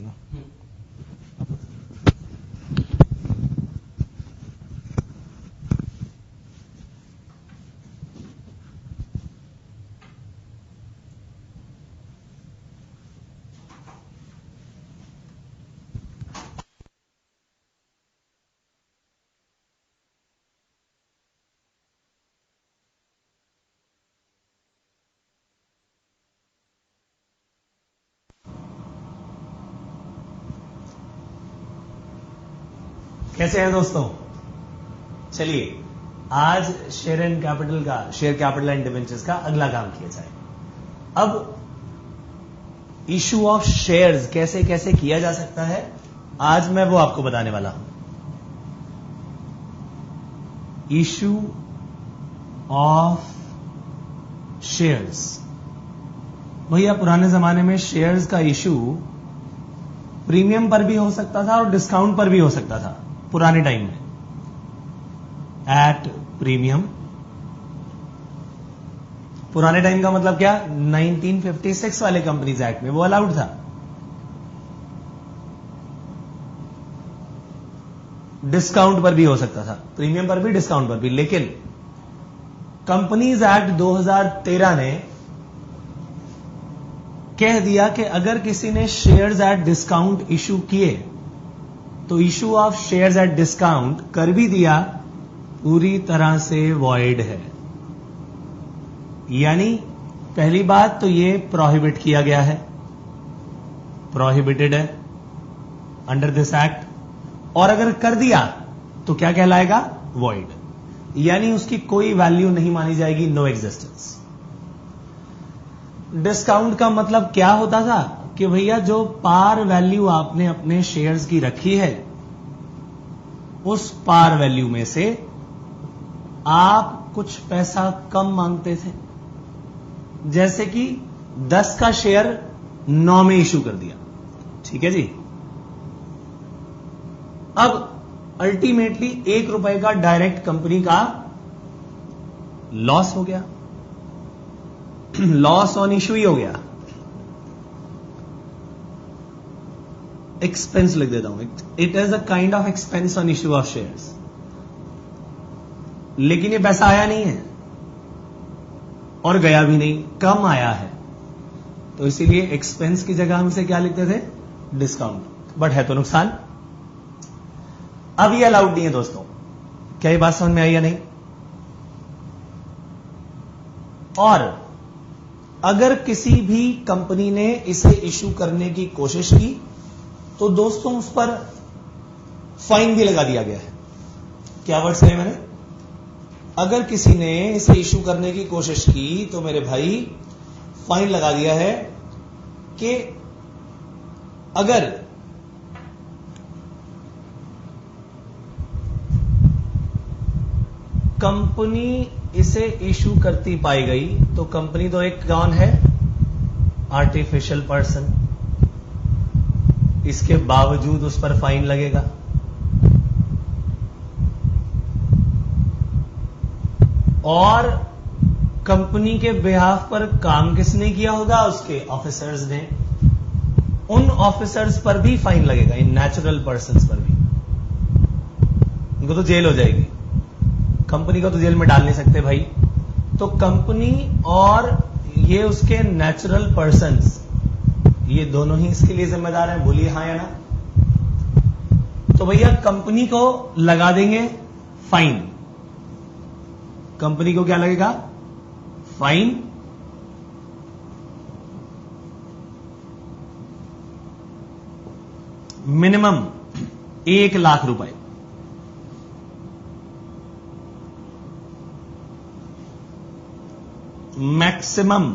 ना। कैसे हैं दोस्तों? चलिए आज शेयर एंड कैपिटल का, शेयर कैपिटल एंड डिवेंचर्स का अगला काम किया जाए। अब इशू ऑफ शेयर्स कैसे कैसे किया जा सकता है, आज मैं वो आपको बताने वाला हूं। Issue of shares. भैया पुराने जमाने में शेयर्स का इशू प्रीमियम पर भी हो सकता था और डिस्काउंट पर भी हो सकता था। पुराने टाइम में एट प्रीमियम, पुराने टाइम का मतलब क्या, 1956 वाले कंपनीज एक्ट में वो अलाउड था। डिस्काउंट पर भी हो सकता था, प्रीमियम पर भी डिस्काउंट पर भी। लेकिन कंपनीज एक्ट 2013 ने कह दिया कि अगर किसी ने शेयर्स एट डिस्काउंट इशू किए तो issue of shares at discount कर भी दिया, पूरी तरह से वॉइड है। यानी पहली बात तो ये प्रोहिबिट किया गया है, प्रोहिबिटेड है अंडर दिस एक्ट। और अगर कर दिया तो क्या कहलाएगा, वॉइड, यानी उसकी कोई वैल्यू नहीं मानी जाएगी, नो एग्जिस्टेंस। डिस्काउंट का मतलब क्या होता था कि भैया जो पार वैल्यू आपने अपने शेयर्स की रखी है, उस पार वैल्यू में से आप कुछ पैसा कम मांगते थे। जैसे कि 10 का शेयर 9 में इशू कर दिया, ठीक है जी। अब अल्टीमेटली 1 रुपए का डायरेक्ट कंपनी का लॉस हो गया, लॉस ऑन इशू ही हो गया। एक्सपेंस लिख देता हूं, it is a kind of expense on issue of shares. लेकिन ये पैसा आया नहीं है और गया भी नहीं, कम आया है, तो इसीलिए एक्सपेंस की जगह हम इसे क्या लिखते थे, डिस्काउंट। बट है तो नुकसान। अब ये अलाउड नहीं है दोस्तों। क्या ये बात समझ में आई या नहीं? और अगर किसी भी कंपनी ने इसे इशू करने की कोशिश की तो दोस्तों उस पर फाइन भी लगा दिया गया है। क्या वर्ड्स कहे मैंने? अगर किसी ने इसे इशू करने की कोशिश की तो मेरे भाई फाइन लगा दिया है कि अगर कंपनी इसे इशू करती पाई गई तो कंपनी तो एक कौन है, आर्टिफिशियल पर्सन, इसके बावजूद उस पर फाइन लगेगा। और कंपनी के बिहाफ पर काम किसने किया होगा, उसके ऑफिसर्स ने। उन ऑफिसर्स पर भी फाइन लगेगा, इन नेचुरल पर्सन्स पर भी। उनको तो जेल हो जाएगी, कंपनी को तो जेल में डाल नहीं सकते भाई। तो कंपनी और ये उसके नेचुरल पर्सन्स, ये दोनों ही इसके लिए जिम्मेदार हैं। बोलिए हां या ना? तो भैया कंपनी को लगा देंगे फाइन। कंपनी को क्या लगेगा, फाइन। मिनिमम 1 लाख रुपए, मैक्सिमम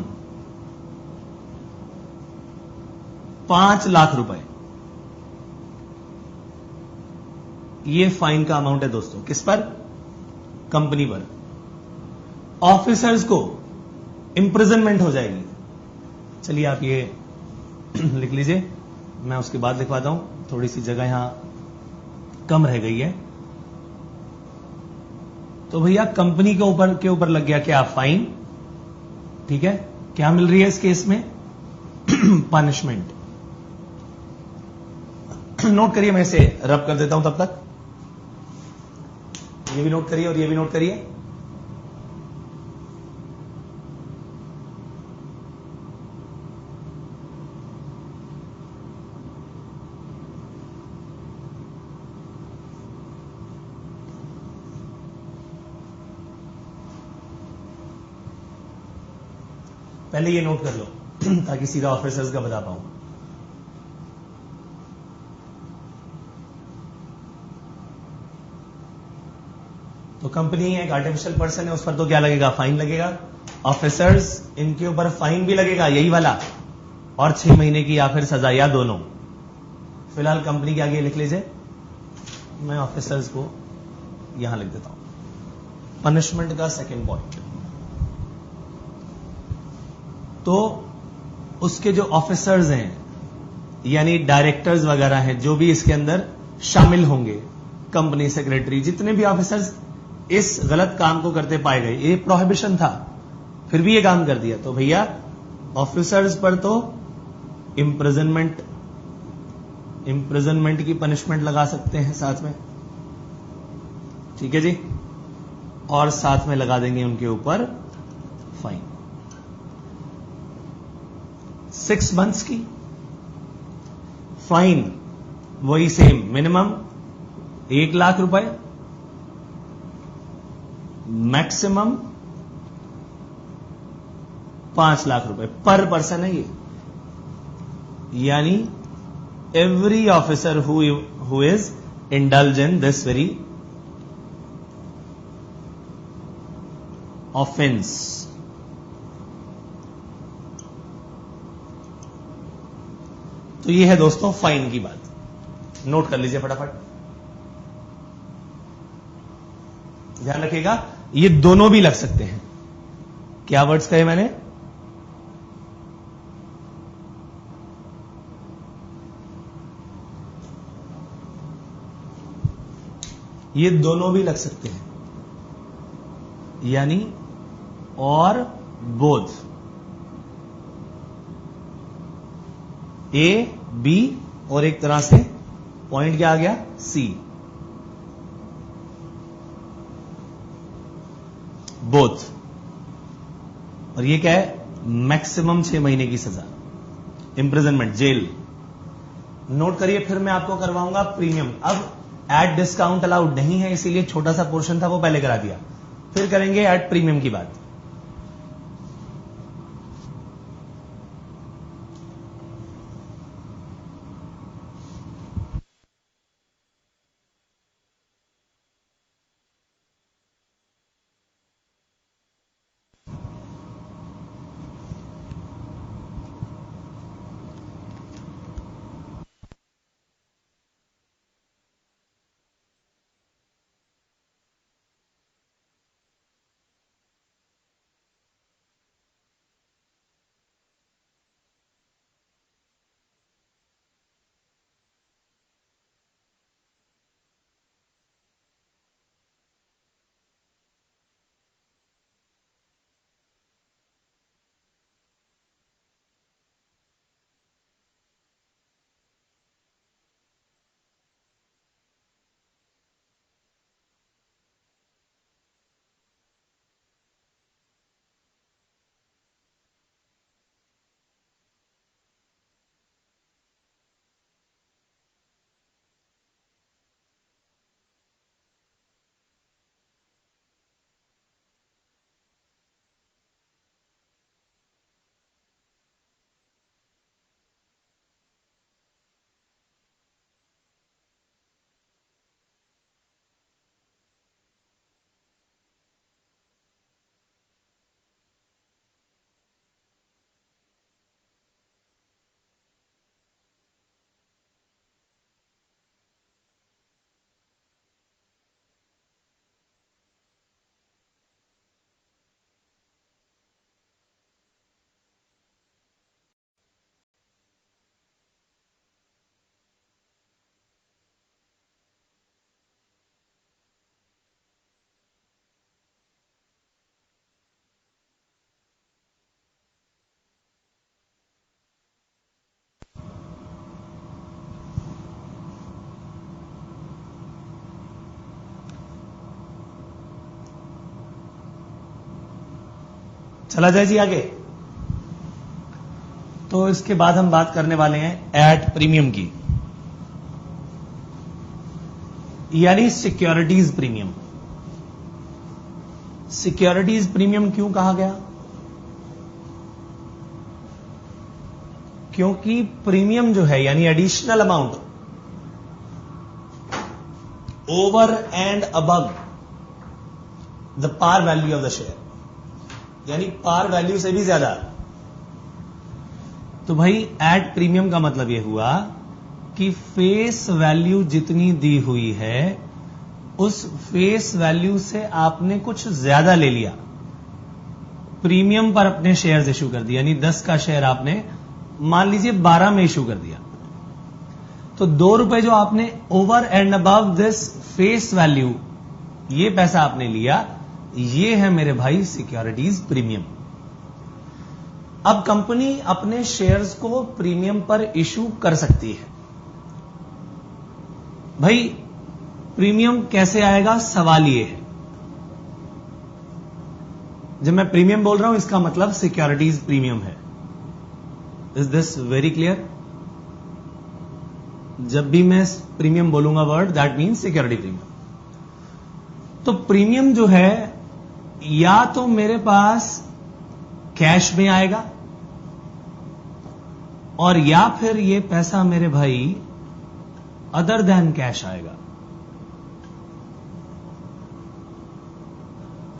5 लाख रुपए। ये फाइन का अमाउंट है दोस्तों। किस पर? कंपनी पर। ऑफिसर्स को इंप्रिजनमेंट हो जाएगी। चलिए आप ये लिख लीजिए, मैं उसके बाद लिखवाता हूं, थोड़ी सी जगह यहां कम रह गई है। तो भैया कंपनी के ऊपर लग गया क्या, फाइन। ठीक है, क्या मिल रही है इस केस में, पनिशमेंट। नोट करिए, मैं इसे रब कर देता हूं तब तक। ये भी नोट करिए और ये भी नोट करिए। पहले ये नोट कर लो ताकि सीधा ऑफिसर्स का बता पाऊं। तो कंपनी एक आर्टिफिशियल पर्सन है, उस पर तो क्या लगेगा, फाइन लगेगा। ऑफिसर्स, इनके ऊपर फाइन भी लगेगा, यही वाला, और 6 महीने की या फिर सजा, या दोनों। फिलहाल कंपनी के आगे लिख लीजिए, मैं ऑफिसर्स को यहां लिख देता हूं। पनिशमेंट का सेकंड पॉइंट, तो उसके जो ऑफिसर्स हैं यानी डायरेक्टर्स वगैरह हैं, जो भी इसके अंदर शामिल होंगे, कंपनी सेक्रेटरी, जितने भी ऑफिसर्स इस गलत काम को करते पाए गए, ये प्रोहिबिशन था, फिर भी ये काम कर दिया, तो भैया ऑफिसर्स पर तो इम्प्रिजनमेंट की पनिशमेंट लगा सकते हैं साथ में, ठीक है जी, और साथ में लगा देंगे उनके ऊपर फाइन 6 months की। फाइन वही सेम, मिनिमम 1 लाख रुपए, मैक्सिमम 5 लाख रुपए पर पर्सन है ये। यानी every officer who is indulge in this very offence, तो ये है दोस्तों फाइन की बात, नोट कर लीजिए फटाफट, ध्यान रखिएगा। ये दोनों भी लग सकते हैं। क्या वर्ड्स कहे मैंने, ये दोनों भी लग सकते हैं, यानी और बोथ, ए बी, और एक तरह से पॉइंट क्या आ गया, सी, बोथ। और ये क्या है, मैक्सिमम 6 महीने की सजा, इंप्रिजनमेंट, जेल। नोट करिए, फिर मैं आपको करवाऊंगा प्रीमियम। अब एट डिस्काउंट अलाउड नहीं है, इसीलिए छोटा सा पोर्शन था वो पहले करा दिया, फिर करेंगे एट प्रीमियम की बात। चला जाए जी आगे। तो इसके बाद हम बात करने वाले हैं एट प्रीमियम की, यानी सिक्योरिटीज प्रीमियम। सिक्योरिटीज प्रीमियम क्यों कहा गया? क्योंकि प्रीमियम जो है यानी additional amount over and above the par value of the share, यानी पार वैल्यू से भी ज्यादा। तो भाई एट प्रीमियम का मतलब यह हुआ कि फेस वैल्यू जितनी दी हुई है उस फेस वैल्यू से आपने कुछ ज्यादा ले लिया, प्रीमियम पर अपने शेयर्स इशू कर दिया, यानी 10 का शेयर आपने मान लीजिए 12 में इशू कर दिया, तो ₹2 जो आपने over and above this face value ये पैसा आपने लिया, ये है मेरे भाई सिक्योरिटीज प्रीमियम। अब कंपनी अपने शेयर्स को प्रीमियम पर इशू कर सकती है। भाई प्रीमियम कैसे आएगा, सवाल ये है। जब मैं प्रीमियम बोल रहा हूं इसका मतलब सिक्योरिटीज प्रीमियम है। Is this very clear? जब भी मैं प्रीमियम बोलूंगा word that means security premium. तो प्रीमियम जो है या तो मेरे पास कैश में आएगा और या फिर ये पैसा मेरे भाई अदर देन कैश आएगा,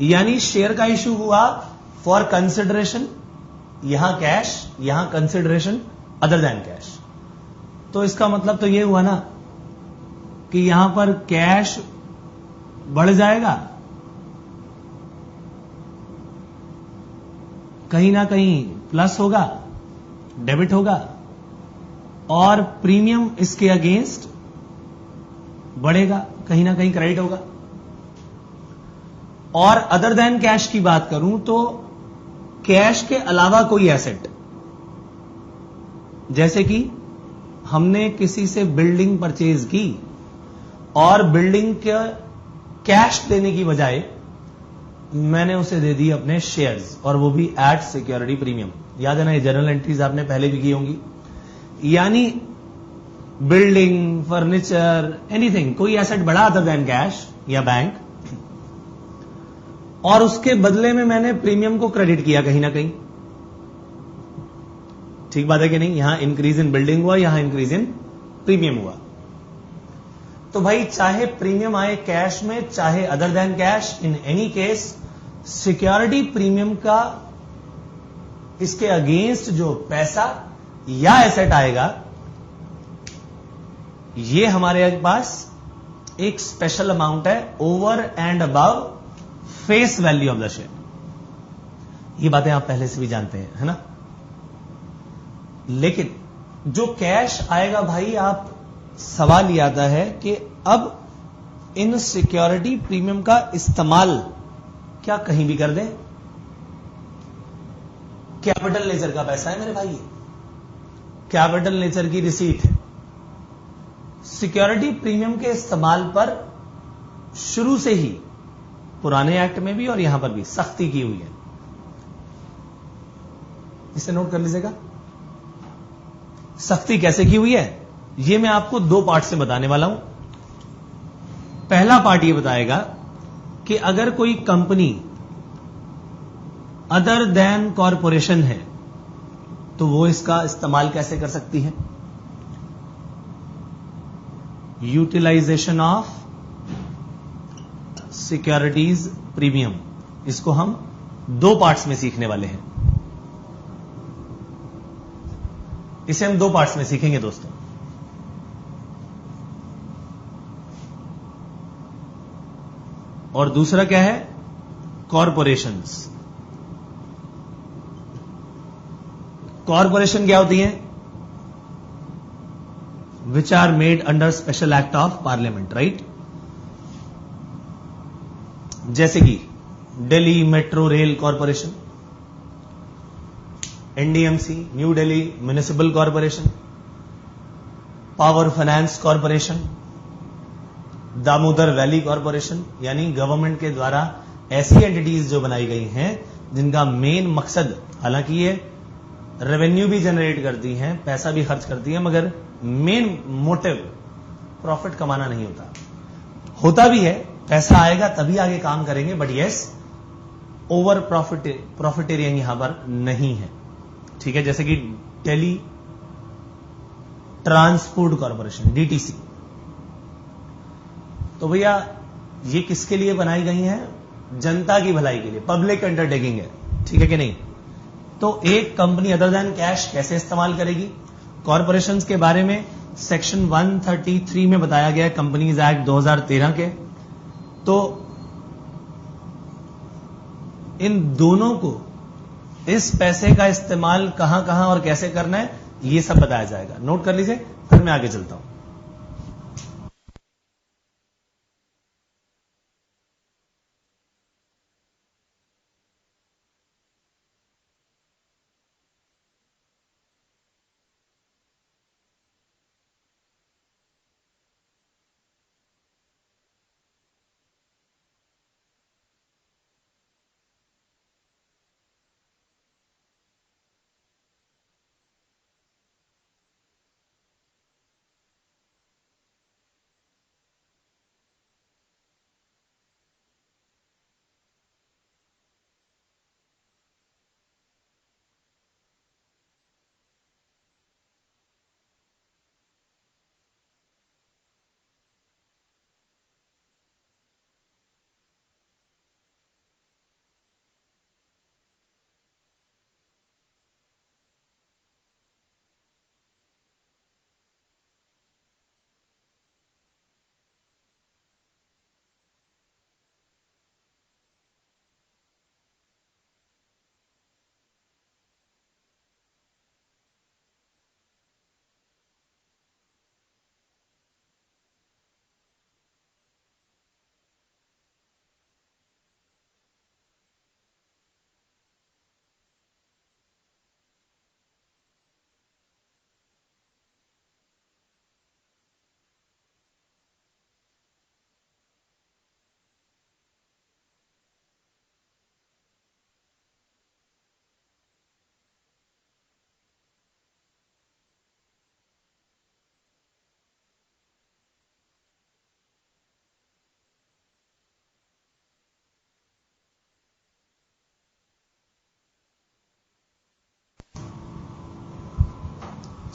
यानी शेयर का इशू हुआ फॉर कंसिडरेशन, यहां कैश, यहां कंसिडरेशन अदर देन कैश। तो इसका मतलब तो यह हुआ ना कि यहां पर कैश बढ़ जाएगा, कहीं ना कहीं प्लस होगा, डेबिट होगा, और प्रीमियम इसके अगेंस्ट बढ़ेगा, कहीं ना कहीं क्रेडिट होगा। और अदर देन कैश की बात करूं तो कैश के अलावा कोई एसेट, जैसे कि हमने किसी से बिल्डिंग परचेज की और बिल्डिंग के कैश देने की बजाय मैंने उसे दे दी अपने शेयर्स, और वो भी एट सिक्योरिटी प्रीमियम। याद है ना, ये जर्नल एंट्रीज आपने पहले भी की होंगी। यानी बिल्डिंग, फर्नीचर, एनीथिंग, कोई एसेट बड़ा अदर देन कैश या बैंक, और उसके बदले में मैंने प्रीमियम को क्रेडिट किया कहीं ना कहीं। ठीक बात है कि नहीं? यहां इंक्रीज इन बिल्डिंग हुआ, यहां इंक्रीज इन प्रीमियम हुआ। तो भाई चाहे प्रीमियम आए कैश में चाहे other than cash, in any case security premium का इसके अगेंस्ट जो पैसा या एसेट आएगा, ये हमारे पास एक स्पेशल अमाउंट है over and above face value of the share. ये बातें आप पहले से भी जानते हैं, है ना? लेकिन जो कैश आएगा भाई, आप सवाल ये आता है कि अब इन सिक्योरिटी प्रीमियम का इस्तेमाल क्या कहीं भी कर दें? कैपिटल नेचर का पैसा है मेरे भाई, कैपिटल नेचर की रिसीट है। सिक्योरिटी प्रीमियम के इस्तेमाल पर शुरू से ही पुराने एक्ट में भी और यहां पर भी सख्ती की हुई है। इसे नोट कर लीजिएगा। सख्ती कैसे की हुई है ये मैं आपको 2 पार्ट से बताने वाला हूं। पहला पार्ट ये बताएगा कि अगर कोई कंपनी अदर देन कॉरपोरेशन है तो वो इसका इस्तेमाल कैसे कर सकती है। यूटिलाइजेशन ऑफ सिक्योरिटीज प्रीमियम, इसको हम 2 पार्ट्स में सीखने वाले हैं। इसे हम 2 पार्ट्स में सीखेंगे दोस्तों। और दूसरा क्या है? कॉरपोरेशंस। कॉरपोरेशन क्या होती हैं? Which are made under special act of parliament, right? जैसे कि Delhi metro rail corporation, NDMC new Delhi municipal corporation, power finance corporation, Damodar valley corporation, यानी गवर्नमेंट के द्वारा ऐसी एंटिटीज जो बनाई गई हैं जिनका मेन मकसद, हालांकि ये रेवेन्यू भी जनरेट करती हैं, पैसा भी खर्च करती हैं, मगर मेन मोटिव प्रॉफिट कमाना नहीं होता। होता भी है, पैसा आएगा तभी आगे काम करेंगे, बट यस ओवर प्रॉफिटेरियन यहां पर नहीं है। ठीक है, जैसे कि दिल्ली ट्रांसपोर्ट कॉर्पोरेशन डीटीसी, तो भैया ये किसके लिए बनाई गई है? जनता की भलाई के लिए, पब्लिक अंडरटेकिंग है। ठीक है कि नहीं? तो एक कंपनी अदर देन कैश कैसे इस्तेमाल करेगी? कॉर्पोरेशंस के बारे में सेक्शन 133 में बताया गया है, कंपनीज एक्ट 2013 के। तो इन दोनों को इस पैसे का इस्तेमाल कहां कहां और कैसे करना है, ये सब बताया जाएगा। नोट कर लीजिए, फिर मैं आगे चलता हूं।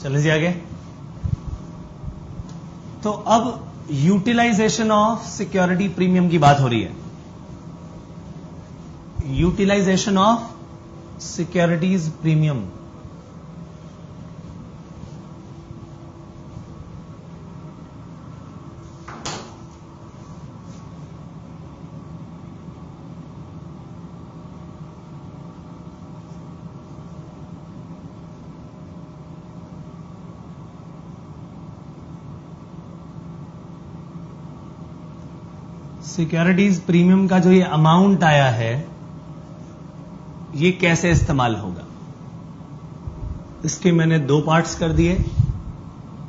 चलिए जी आगे। तो अब यूटिलाइजेशन ऑफ सिक्योरिटी प्रीमियम की बात हो रही है। Utilisation of securities premium, securities premium का जो ये अमाउंट आया है, ये कैसे इस्तेमाल होगा? इसके मैंने दो पार्ट्स कर दिए।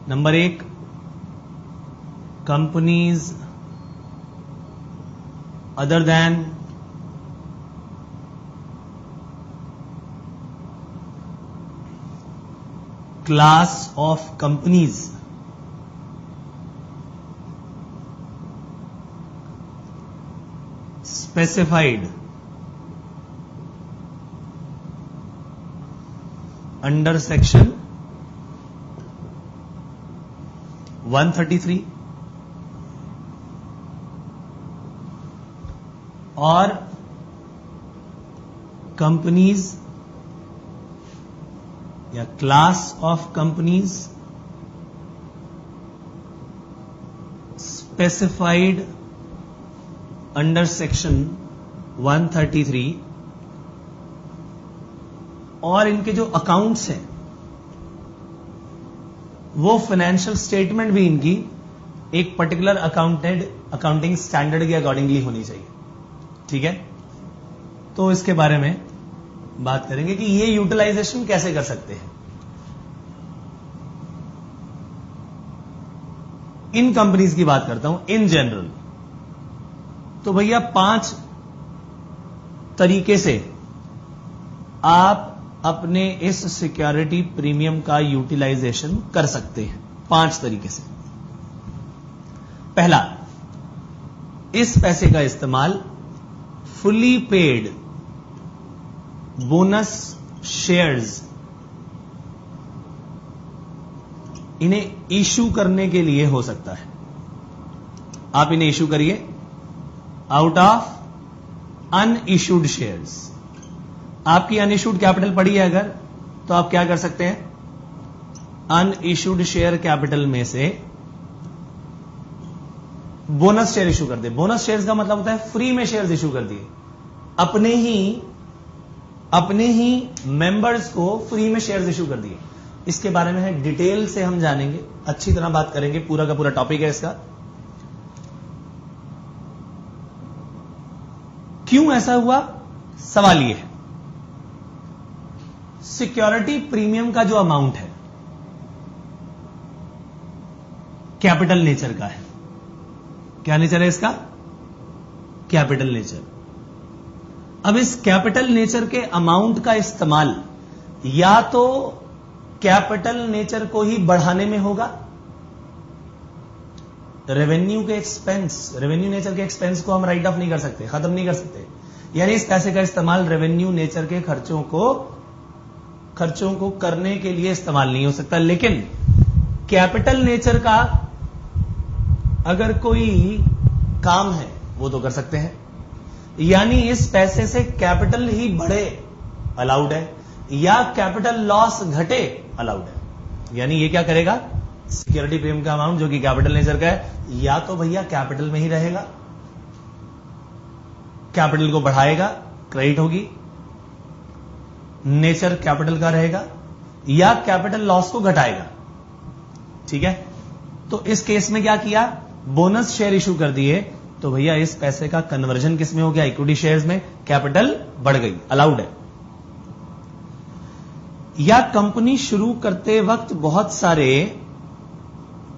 Number 1, companies other than class of companies specified under section 133 और कंपनीज या class of companies specified under section 133, और इनके जो अकाउंट्स हैं वो फाइनेंशियल स्टेटमेंट भी इनकी एक पर्टिकुलर अकाउंटिंग स्टैंडर्ड के अकॉर्डिंगली होनी चाहिए। ठीक है, तो इसके बारे में बात करेंगे कि ये यूटिलाइजेशन कैसे कर सकते हैं। इन कंपनीज की बात करता हूं इन जनरल। तो भैया 5 तरीके से आप अपने इस सिक्योरिटी प्रीमियम का यूटिलाइजेशन कर सकते हैं 5 तरीके से। पहला, इस पैसे का इस्तेमाल फुली पेड बोनस शेयर्स इन्हें इशू करने के लिए हो सकता है। आप इन्हें इशू करिए आउट ऑफ अनइशूड शेयर्स। आपकी अनइशूड कैपिटल पड़ी है अगर, तो आप क्या कर सकते हैं, अनइशूड शेयर कैपिटल में से बोनस शेयर इशू कर दे। बोनस शेयर्स का मतलब होता है फ्री में शेयर्स इशू कर दिए, अपने ही मेंबर्स को फ्री में शेयर्स इशू कर दिए। इसके बारे में है डिटेल से हम जानेंगे, अच्छी तरह बात करेंगे, पूरा का पूरा टॉपिक है इसका। क्यों ऐसा हुआ, सवाल यह है, सिक्योरिटी प्रीमियम का जो अमाउंट है कैपिटल नेचर का है। क्या नेचर है इसका, कैपिटल नेचर। अब इस कैपिटल नेचर के अमाउंट का इस्तेमाल या तो कैपिटल नेचर को ही बढ़ाने में होगा, रेवेन्यू नेचर के एक्सपेंस को हम राइट ऑफ नहीं कर सकते, खत्म नहीं कर सकते। यानी इस पैसे का इस्तेमाल रेवेन्यू नेचर के खर्चों को करने के लिए इस्तेमाल नहीं हो सकता। लेकिन कैपिटल नेचर का अगर कोई काम है वो तो कर सकते हैं। यानी इस पैसे से कैपिटल ही बढ़े अलाउड है, या कैपिटल लॉस घटे अलाउड है। यानी ये क्या करेगा, सिक्योरिटी प्रीमियम का अमाउंट जो कि कैपिटल नेचर का है, या तो भैया कैपिटल में ही रहेगा, कैपिटल को बढ़ाएगा, क्रेडिट होगी, नेचर कैपिटल का रहेगा, या कैपिटल लॉस को घटाएगा। ठीक है, तो इस केस में क्या किया, बोनस शेयर इशू कर दिए, तो भैया इस पैसे का कन्वर्जन किस में हो गया, इक्विटी शेयर्स में, कैपिटल बढ़ गई, अलाउड है। या कंपनी शुरू करते वक्त बहुत सारे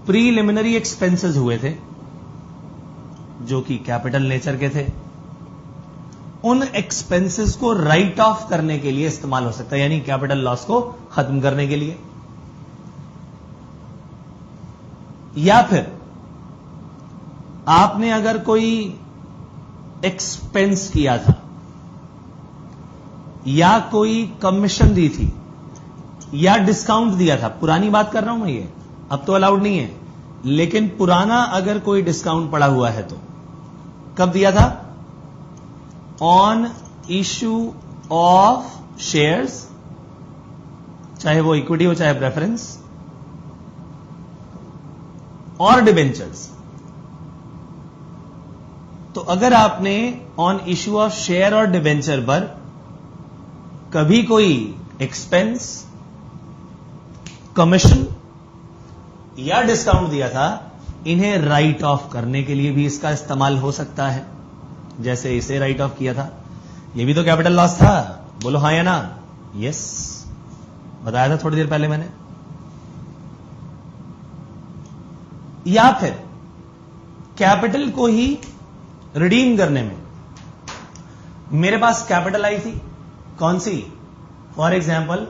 प्रीलिमिनरी एक्सपेंसेस हुए थे जो कि कैपिटल नेचर के थे, उन एक्सपेंसेस को राइट ऑफ करने के लिए इस्तेमाल हो सकता है, यानी कैपिटल लॉस को खत्म करने के लिए। या फिर आपने अगर कोई एक्सपेंस किया था या कोई कमीशन दी थी या डिस्काउंट दिया था, पुरानी बात कर रहा हूं मैं, ये अब तो अलाउड नहीं है, लेकिन पुराना अगर कोई डिस्काउंट पड़ा हुआ है तो कब दिया था, ऑन इश्यू ऑफ शेयर्स, चाहे वो इक्विटी हो चाहे प्रेफरेंस, और डिबेंचर्स। तो अगर आपने ऑन इश्यू ऑफ शेयर और डिबेंचर पर कभी कोई एक्सपेंस, कमीशन या डिस्काउंट दिया था, इन्हें राइट ऑफ करने के लिए भी इसका इस्तेमाल हो सकता है। जैसे इसे राइट ऑफ किया था, ये भी तो कैपिटल लॉस था, बोलो हां या ना, यस, बताया था थोड़ी देर पहले मैंने। या फिर कैपिटल को ही रिडीम करने में, मेरे पास कैपिटल आई थी, कौन सी, फॉर एग्जाम्पल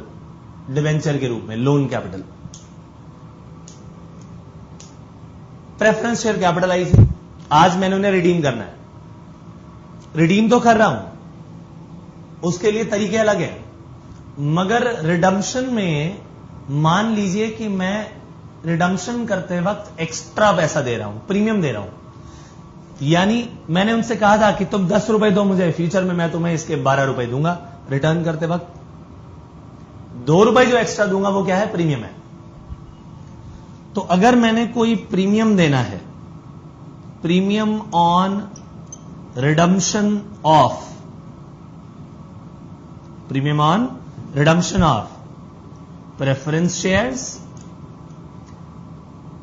डिवेंचर के रूप में, loan capital, preference share capital I थी, आज मैंने उन्हें रिडीम करना है, रिडीम तो कर रहा हूं, उसके लिए तरीके अलग हैं, मगर रिडम्पशन में मान लीजिए कि मैं रिडम्पशन करते वक्त एक्स्ट्रा पैसा दे रहा हूं, प्रीमियम दे रहा हूं, यानी मैंने उनसे कहा था कि तुम 10 रुपए दो मुझे, फ्यूचर में मैं तुम्हें इसके 12 रुपए दूंगा, रिटर्न करते वक्त 2 रुपए जो एक्स्ट्रा दूंगा वो क्या है, प्रीमियम है। तो अगर मैंने कोई प्रीमियम देना है, premium on redemption of, premium on redemption of preference shares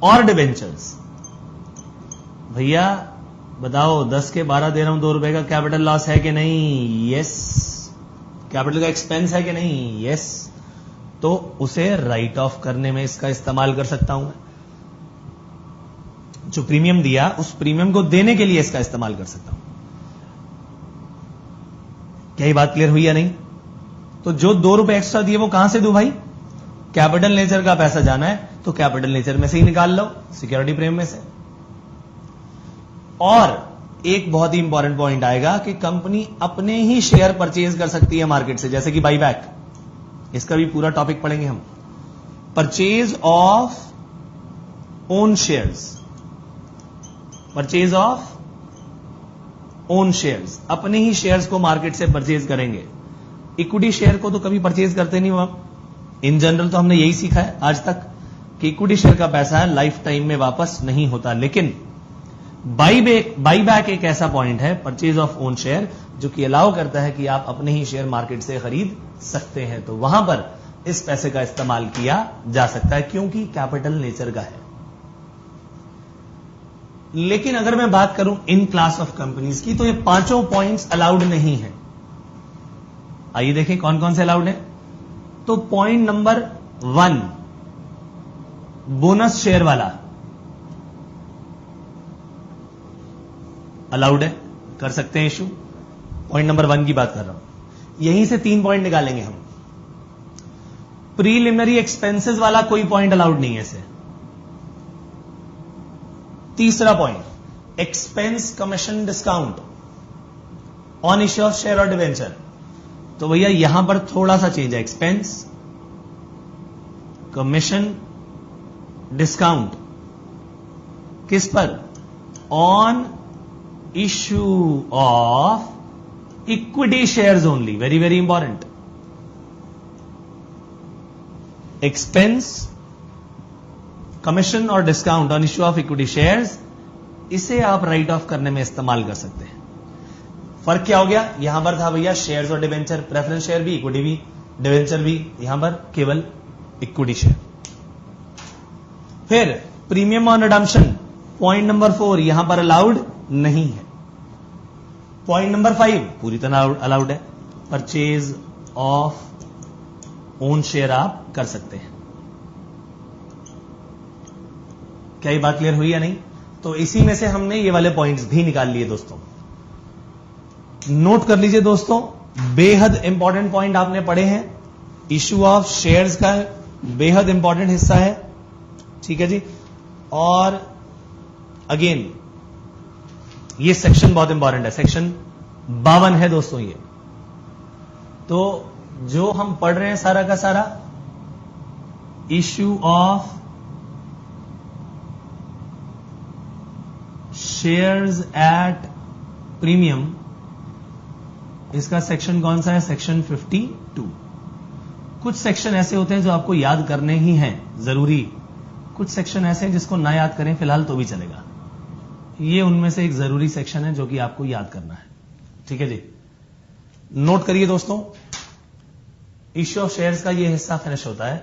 और डिबेंचर्स, भैया बताओ 10 के 12 दे रहा हूं, 2 रुपए का कैपिटल लॉस है कि नहीं, यस, कैपिटल का एक्सपेंस है कि नहीं, यस, तो उसे राइट ऑफ करने में इसका इस्तेमाल कर सकता हूं मैं। जो प्रीमियम दिया उस प्रीमियम को देने के लिए इसका इस्तेमाल कर सकता हूं। क्या ये बात क्लियर हुई या नहीं? तो जो 2 रुपए एक्स्ट्रा दिए वो कहां से दूं भाई? कैपिटल नेचर का पैसा जाना है तो कैपिटल नेचर में से ही निकाल लो, सिक्योरिटी प्रीमियम में से। और एक बहुत ही इंपॉर्टेंट पॉइंट आएगा कि कंपनी अपने ही शेयर परचेज कर सकती है मार्केट से, जैसे कि बाईबैक, इसका भी पूरा टॉपिक पढ़ेंगे हम। Purchase of own shares, purchase of own shares, अपने ही शेयर्स को मार्केट से परचेज करेंगे। इक्विटी शेयर को तो कभी परचेज करते नहीं हो। इन जनरल तो हमने यही सीखा है आज तक कि इक्विटी शेयर का पैसा है लाइफ टाइम में वापस नहीं होता, लेकिन बाईबैक एक ऐसा पॉइंट है, परचेज ऑफ ओन शेयर, जो कि अलाउ करता है कि आप अपने ही शेयर मार्केट से खरीद सकते हैं। तो वहां पर इस पैसे का इस्तेमाल किया जा सकता है क्योंकि कैपिटल नेचर का है। लेकिन अगर मैं बात करूं इन क्लास ऑफ कंपनीज की, तो ये पांचों पॉइंट्स अलाउड नहीं है। आइए देखें कौन कौन से अलाउड है। तो पॉइंट नंबर 1, बोनस शेयर वाला अलाउड है, कर सकते हैं इशू। पॉइंट नंबर 1 की बात कर रहा हूं। यहीं से 3 पॉइंट निकालेंगे हम। प्रीलिमिनरी एक्सपेंसेस वाला कोई पॉइंट अलाउड नहीं है इसे। तीसरा point, expense commission discount on issue of share और डिवेंचर। तो भैया यहां पर थोड़ा सा चेंज है, एक्सपेंस कमीशन डिस्काउंट किस पर? On issue of equity shares only. Very very important. Expense commission और discount on issue of equity shares, इसे आप राइट ऑफ करने में इस्तेमाल कर सकते हैं। फर्क क्या हो गया? यहां पर था भैया शेयर्स और डिवेंचर, प्रेफरेंस शेयर भी, इक्विटी भी, डिवेंचर भी, यहां पर केवल इक्विटी शेयर। फिर premium on redemption, point number 4 यहां पर अलाउड नहीं है। पॉइंट नंबर 5 पूरी तरह अलाउड है, परचेज ऑफ ओन शेयर आप कर सकते हैं। क्या ये बात क्लियर हुई या नहीं? तो इसी में से हमने ये वाले पॉइंट्स भी निकाल लिए दोस्तों। नोट कर लीजिए दोस्तों, बेहद इंपॉर्टेंट पॉइंट आपने पढ़े हैं। इश्यू ऑफ शेयर्स का बेहद इंपॉर्टेंट हिस्सा है, ठीक है जी। और अगेन ये सेक्शन बहुत इंपॉर्टेंट है, सेक्शन 52 है दोस्तों ये। तो जो हम पढ़ रहे हैं सारा का सारा, issue of shares at premium, इसका सेक्शन कौन सा है? सेक्शन 52। कुछ सेक्शन ऐसे होते हैं जो आपको याद करने ही हैं जरूरी, कुछ सेक्शन ऐसे हैं जिसको ना याद करें फिलहाल तो भी चलेगा। ये उनमें से एक जरूरी सेक्शन है जो कि आपको याद करना है, ठीक है जी। नोट करिए दोस्तों, इश्यू ऑफ शेयर्स का ये हिस्सा फिनिश होता है,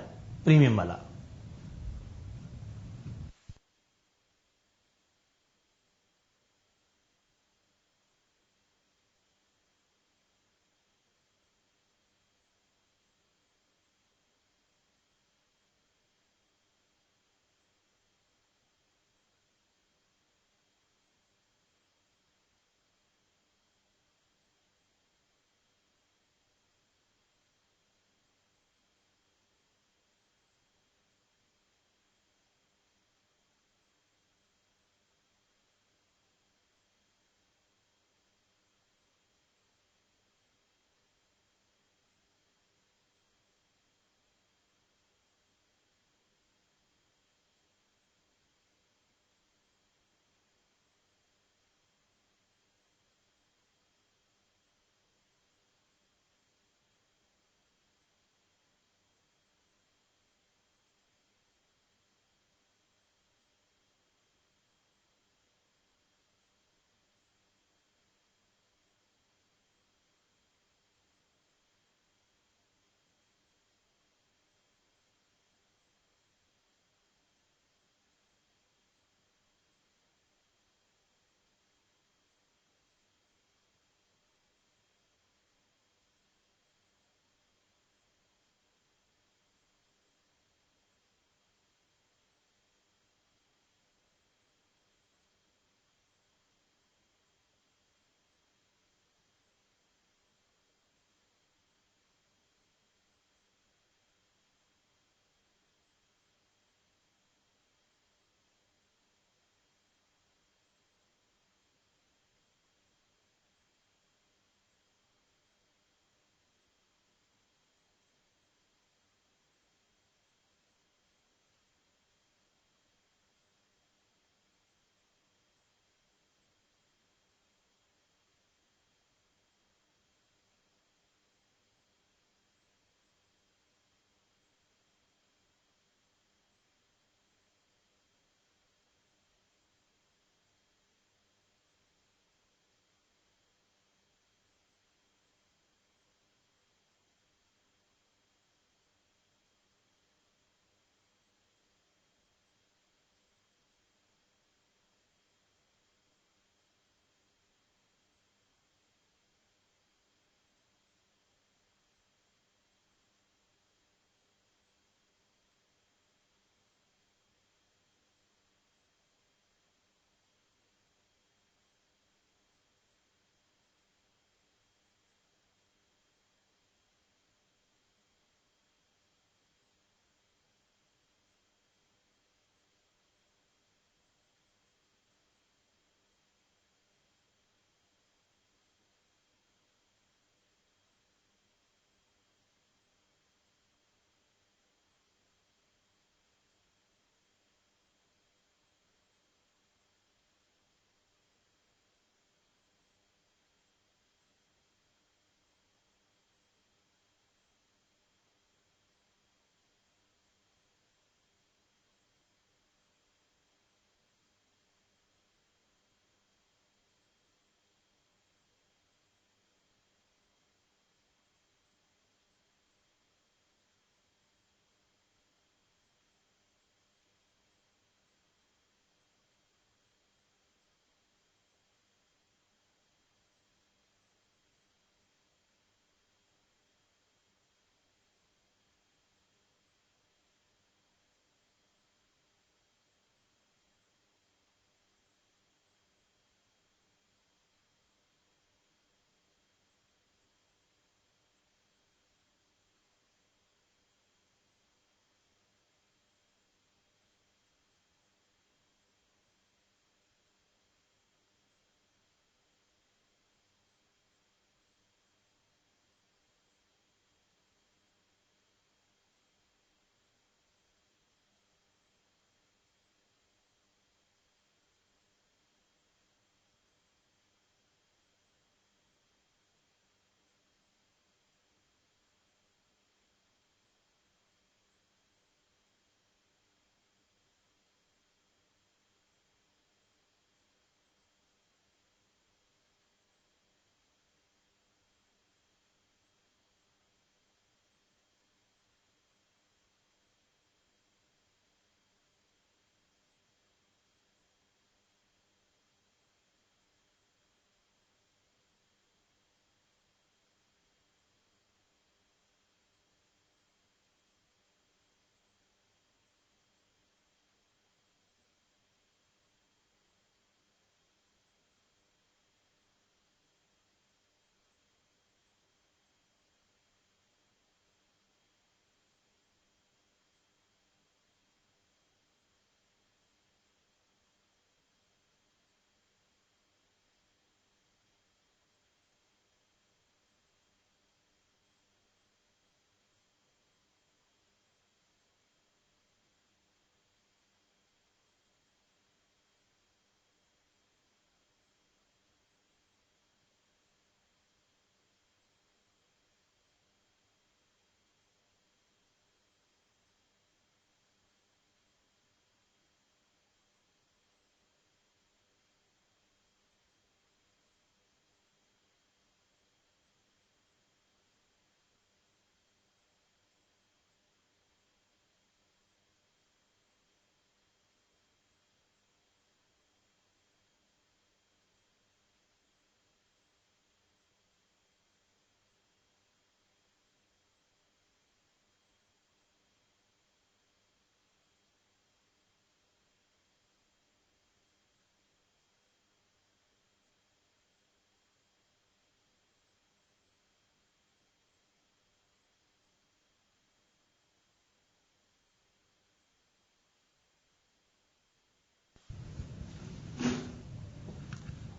प्रीमियम वाला।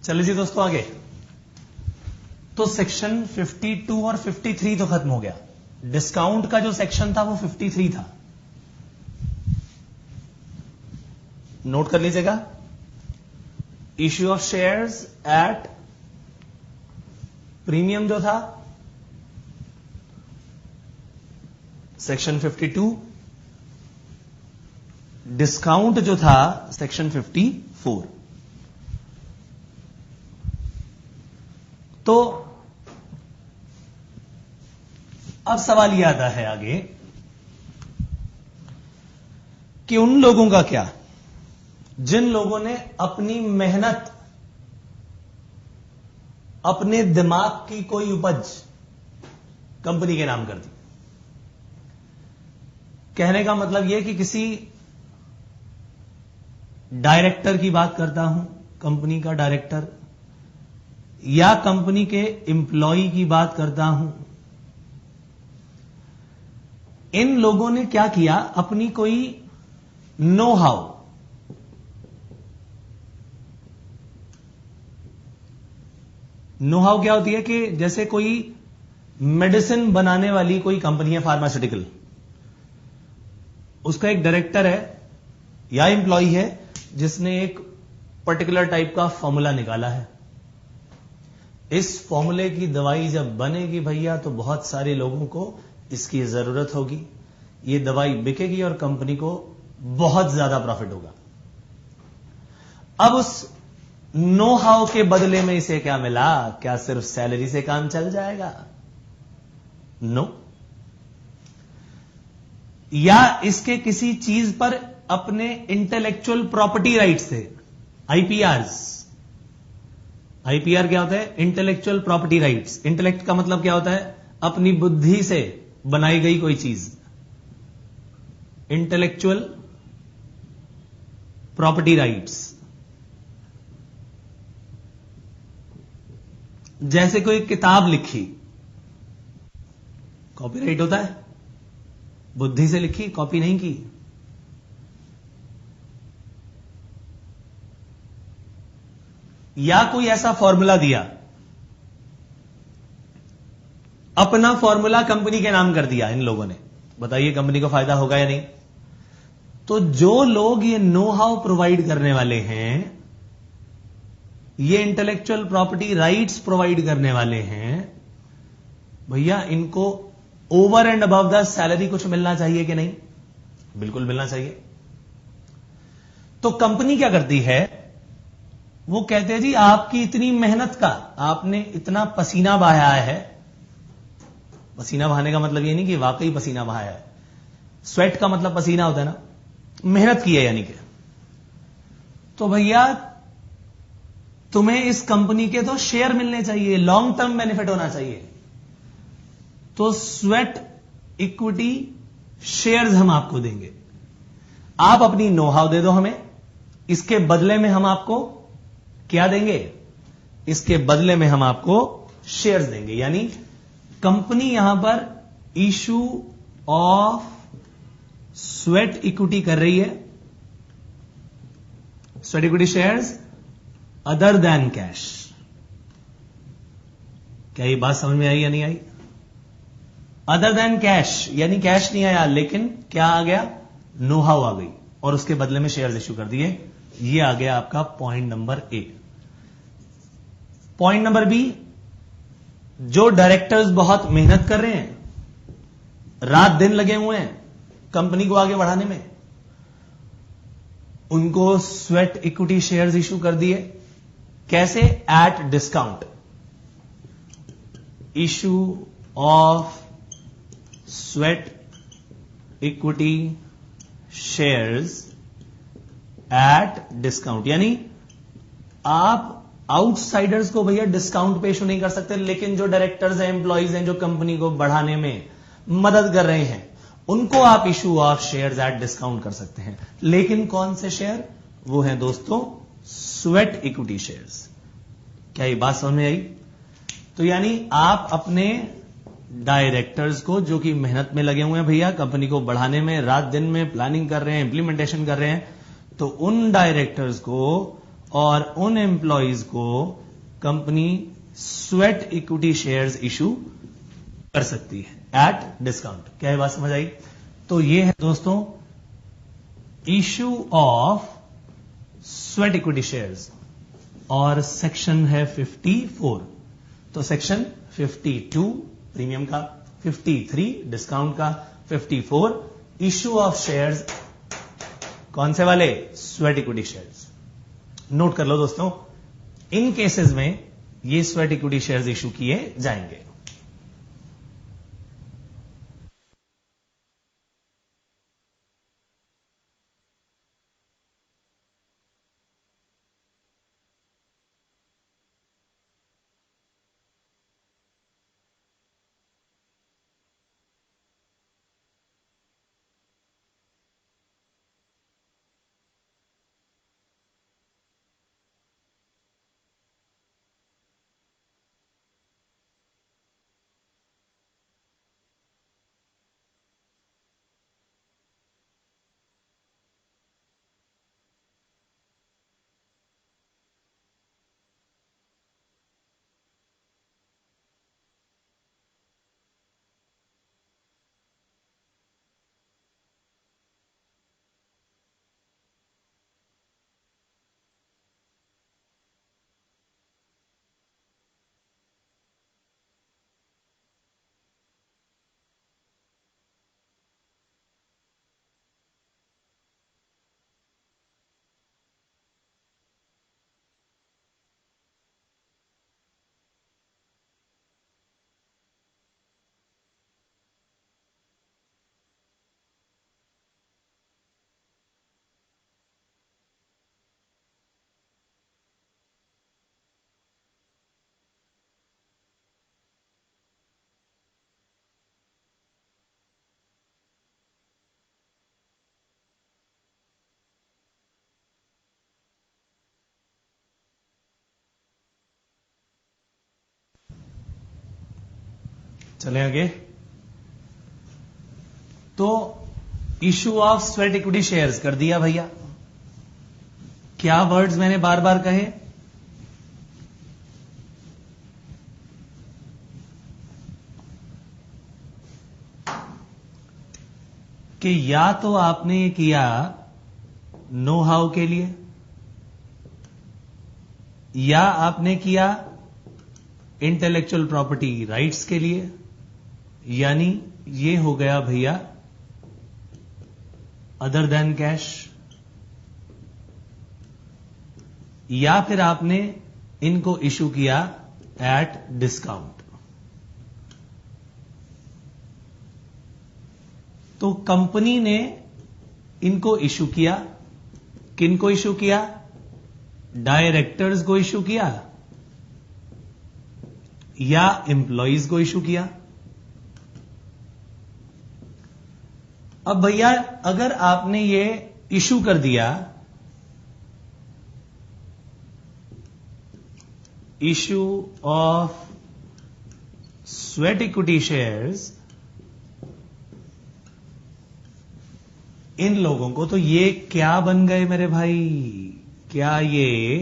चलिए जी दोस्तों आगे। तो सेक्शन 52 और 53 तो खत्म हो गया। डिस्काउंट का जो सेक्शन था वो 53 था, नोट कर लीजिएगा। Issue of shares at premium जो था सेक्शन 52, डिस्काउंट जो था सेक्शन 54। तो अब सवाल यह आता है आगे कि उन लोगों का क्या जिन लोगों ने अपनी मेहनत, अपने दिमाग की कोई उपज कंपनी के नाम कर दी। कहने का मतलब यह कि किसी डायरेक्टर की बात करता हूं, कंपनी का डायरेक्टर, या कंपनी के एम्प्लॉय की बात करता हूं। इन लोगों ने क्या किया, अपनी कोई नो हाउ, नो हाउ क्या होती है कि जैसे कोई मेडिसिन बनाने वाली कोई कंपनी है फार्मास्यूटिकल, उसका एक डायरेक्टर है या एम्प्लॉय है जिसने एक पर्टिकुलर टाइप का फॉर्मूला निकाला है। इस फॉर्मूले की दवाई जब बनेगी भैया तो बहुत सारे लोगों को इसकी जरूरत होगी, ये दवाई बिकेगी और कंपनी को बहुत ज्यादा प्रॉफिट होगा। अब उस नो हाउ के बदले में इसे क्या मिला? क्या सिर्फ सैलरी से काम चल जाएगा? नो। या इसके किसी चीज पर अपने इंटेलेक्चुअल प्रॉपर्टी राइट से, आईपीआरस, आईपीआर क्या होता है? Intellectual property rights. इंटेलेक्ट का मतलब क्या होता है? अपनी बुद्धि से बनाई गई कोई चीज, इंटेलेक्चुअल प्रॉपर्टी राइट्स। जैसे कोई किताब लिखी, कॉपीराइट होता है, बुद्धि से लिखी, कॉपी नहीं की। या कोई ऐसा फॉर्मूला दिया, अपना फॉर्मूला कंपनी के नाम कर दिया इन लोगों ने, बताइए कंपनी को फायदा होगा या नहीं? तो जो लोग ये नो हाउ प्रोवाइड करने वाले हैं, ये इंटेलेक्चुअल प्रॉपर्टी राइट्स प्रोवाइड करने वाले हैं, भैया इनको over and above the salary कुछ मिलना चाहिए कि नहीं? बिल्कुल मिलना चाहिए। तो कंपनी क्या करती है, वो कहते हैं जी आपकी इतनी मेहनत का, आपने इतना पसीना बहाया है। पसीना बहाने का मतलब ये नहीं कि वाकई पसीना बहाया है, स्वेट का मतलब पसीना होता है ना, मेहनत की है यानी कि। तो भैया तुम्हें इस कंपनी के तो शेयर मिलने चाहिए, लॉन्ग टर्म बेनिफिट होना चाहिए। तो स्वेट इक्विटी शेयर्स हम आपको देंगे, आप अपनी नो हाउ दे दो हमें, इसके बदले में हम आपको क्या देंगे? इसके बदले में हम आपको शेयर्स देंगे। यानी कंपनी यहां पर इशू ऑफ स्वेट इक्विटी कर रही है, sweat equity shares other than cash. क्या ये बात समझ में आई या नहीं आई? अदर देन कैश यानी कैश नहीं आया, लेकिन क्या आ गया? नो हाउ आ गई और उसके बदले में शेयर्स इश्यू कर दिए। ये आ गया आपका point number A. Point number B, जो डायरेक्टर्स बहुत मेहनत कर रहे हैं, रात दिन लगे हुए हैं कंपनी को आगे बढ़ाने में, उनको स्वेट इक्विटी शेयर्स इश्यू कर दिए। कैसे? At discount. Issue of sweat equity shares at discount. यानी आप आउटसाइडर्स को भैया डिस्काउंट पे इशू नहीं कर सकते, लेकिन जो डायरेक्टर्स हैं, एम्प्लॉइज हैं, जो कंपनी को बढ़ाने में मदद कर रहे हैं, उनको आप issue of shares at discount कर सकते हैं। लेकिन कौन से शेयर? वो हैं दोस्तों स्वेट इक्विटी शेयर्स। क्या ये बात समझ में आई? तो यानी आप अपने डायरेक्टर्स को, जो कि मेहनत में लगे हुए हैं भैया कंपनी को बढ़ाने में, रात दिन में प्लानिंग कर रहे हैं, इंप्लीमेंटेशन कर रहे हैं, तो उन डायरेक्टर्स को और उन एम्प्लॉयज को company sweat equity shares issue कर सकती है एट डिस्काउंट। क्या है बात समझ आई? तो ये है दोस्तों issue of sweat equity shares, और सेक्शन है 54। तो सेक्शन 52 प्रीमियम का, 53 डिस्काउंट का, 54 इशू ऑफ शेयर्स, कौन से वाले? Sweat equity shares. नोट कर लो दोस्तों, इन केसेस में ये स्वेट इक्विटी शेयर्स इशू किए जाएंगे। चले आगे। तो issue of sweat equity shares कर दिया भैया। क्या वर्ड्स मैंने बार बार कहे? कि या तो आपने ये किया नो हाउ के लिए, या आपने किया इंटेलेक्चुअल प्रॉपर्टी राइट्स के लिए, यानी ये हो गया भैया अदर देन कैश, या फिर आपने इनको इशू किया एट डिस्काउंट। तो कंपनी ने इनको इशू किया, किनको इशू किया? डायरेक्टर्स को इशू किया या एम्प्लॉयज को इशू किया? अब भैया अगर आपने ये इशू कर दिया, issue of sweat equity shares in लोगों को, तो ये क्या बन गए मेरे भाई? क्या ये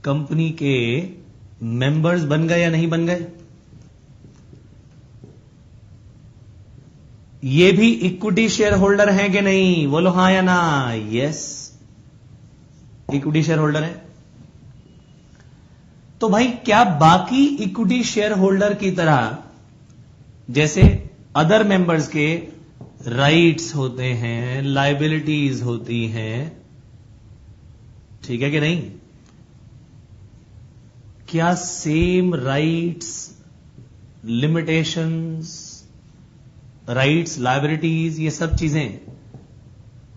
कंपनी के मेंबर्स बन गए या नहीं बन गए? ये भी इक्विटी शेयर होल्डर हैं कि नहीं? बोलो हां या ना। यस, इक्विटी शेयर होल्डर है। तो भाई क्या बाकी इक्विटी शेयर होल्डर की तरह जैसे अदर मेंबर्स के राइट्स होते हैं, लायबिलिटीज होती हैं, ठीक है कि नहीं? क्या same rights, limitations, rights, liabilities, ये सब चीजें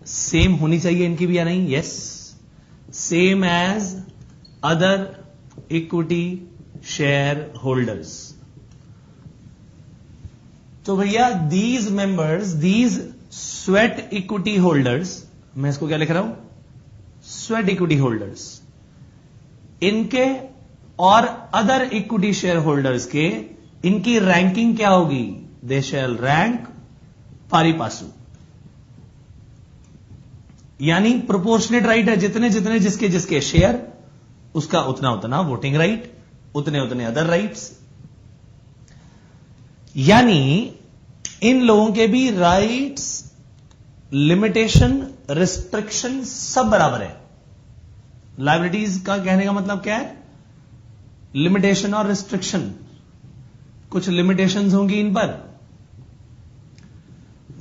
सेम होनी चाहिए इनकी भी या नहीं? Yes, same as other equity share holders. तो भैया these members, these sweat equity holders, मैं इसको क्या लिख रहा हूं? स्वेट इक्विटी होल्डर्स, इनके और अदर इक्विटी शेयर होल्डर्स के, इनकी रैंकिंग क्या होगी? दे शैल रैंक पारी पासु, यानी प्रोपोर्शनेट राइट है, जितने जितने जिसके जिसके शेयर उसका उतना उतना वोटिंग राइट, उतने उतने अदर राइट्स। यानी इन लोगों के भी राइट्स, लिमिटेशन, रिस्ट्रिक्शन सब बराबर है। लायबिलिटीज का कहने का मतलब क्या है? लिमिटेशन और रिस्ट्रिक्शन। कुछ लिमिटेशंस होंगी इन पर,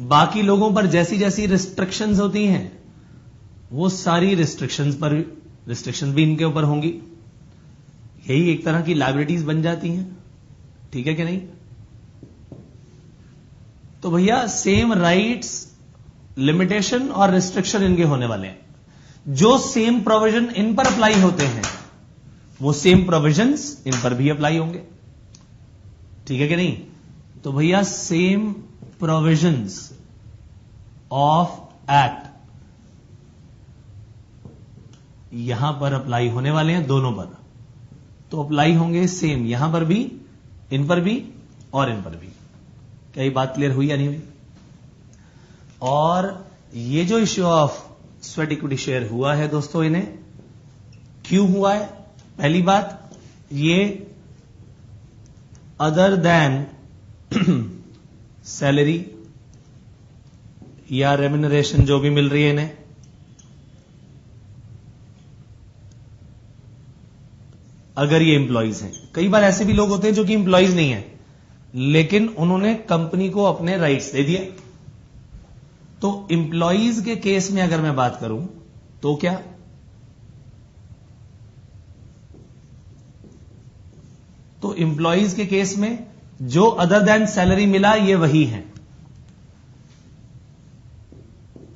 बाकी लोगों पर जैसी जैसी रिस्ट्रिक्शंस होती हैं वो सारी रिस्ट्रिक्शंस भी इनके ऊपर होंगी। यही एक तरह की लायबिलिटीज बन जाती हैं। ठीक है कि नहीं? तो भैया सेम राइट्स, लिमिटेशन और रिस्ट्रिक्शन इनके होने वाले हैं। जो सेम प्रोविजन इन पर अप्लाई होते हैं वो सेम प्रोविजंस इन पर भी अप्लाई होंगे। ठीक है कि नहीं? तो भैया सेम प्रोविजंस ऑफ एक्ट यहां पर अप्लाई होने वाले हैं दोनों पर। तो अप्लाई होंगे सेम यहां पर भी, इन पर भी और इन पर भी। क्या ये बात क्लियर हुई या नहीं हुई? और ये जो issue of sweat equity share हुआ है दोस्तों, इन्हें क्यों हुआ है? पहली बात, ये अदर देन सैलरी या रेम्यूनरेशन जो भी मिल रही है इन्हें, अगर ये एम्प्लॉइज हैं, कई बार ऐसे भी लोग होते हैं जो कि एम्प्लॉइज नहीं है लेकिन उन्होंने कंपनी को अपने राइट्स दे दिए। तो एम्प्लॉइज के केस में अगर मैं बात करूं तो क्या? तो एम्प्लॉइज के केस में जो अदर देन सैलरी मिला ये वही है।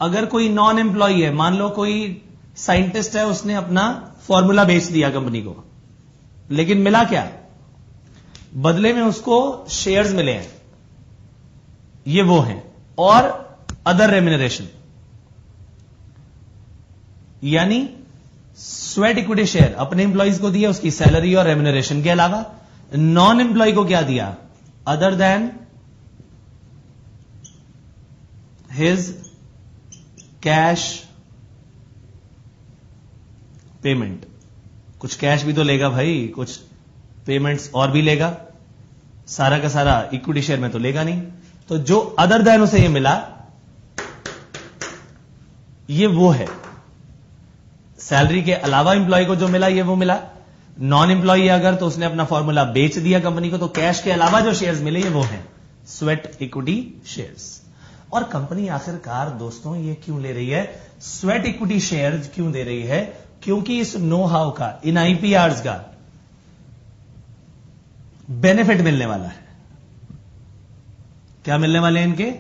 अगर कोई नॉन एम्प्लॉय है, मान लो कोई साइंटिस्ट है, उसने अपना फॉर्मूला बेच दिया कंपनी को, लेकिन मिला क्या? बदले में उसको शेयर्स मिले हैं, ये वो हैं। और अदर रेम्यूनरेशन, यानी स्वेट इक्विटी शेयर अपने एम्प्लॉइज को दिया, उसकी सैलरी और रेम्यूनरेशन के अलावा। नॉन एम्प्लॉय को क्या दिया? Other than his cash payment. कुछ कैश भी तो लेगा भाई, कुछ पेमेंट्स और भी लेगा, सारा का सारा इक्विटी शेयर में तो लेगा नहीं। तो जो अदर देन उसे ये मिला, ये वो है। सैलरी के अलावा एम्प्लॉय को जो मिला ये वो मिला। नॉन एम्प्लॉय अगर, तो उसने अपना फॉर्मूला बेच दिया कंपनी को, तो कैश के अलावा जो शेयर्स मिले ये वो हैं स्वेट इक्विटी शेयर्स। और कंपनी आखिरकार दोस्तों ये क्यों ले रही है? स्वेट इक्विटी शेयर्स क्यों दे रही है? क्योंकि इस नो हाउ का, इन आईपीआर्स का बेनिफिट मिलने वाला है। क्या मिलने वाले हैं इनके?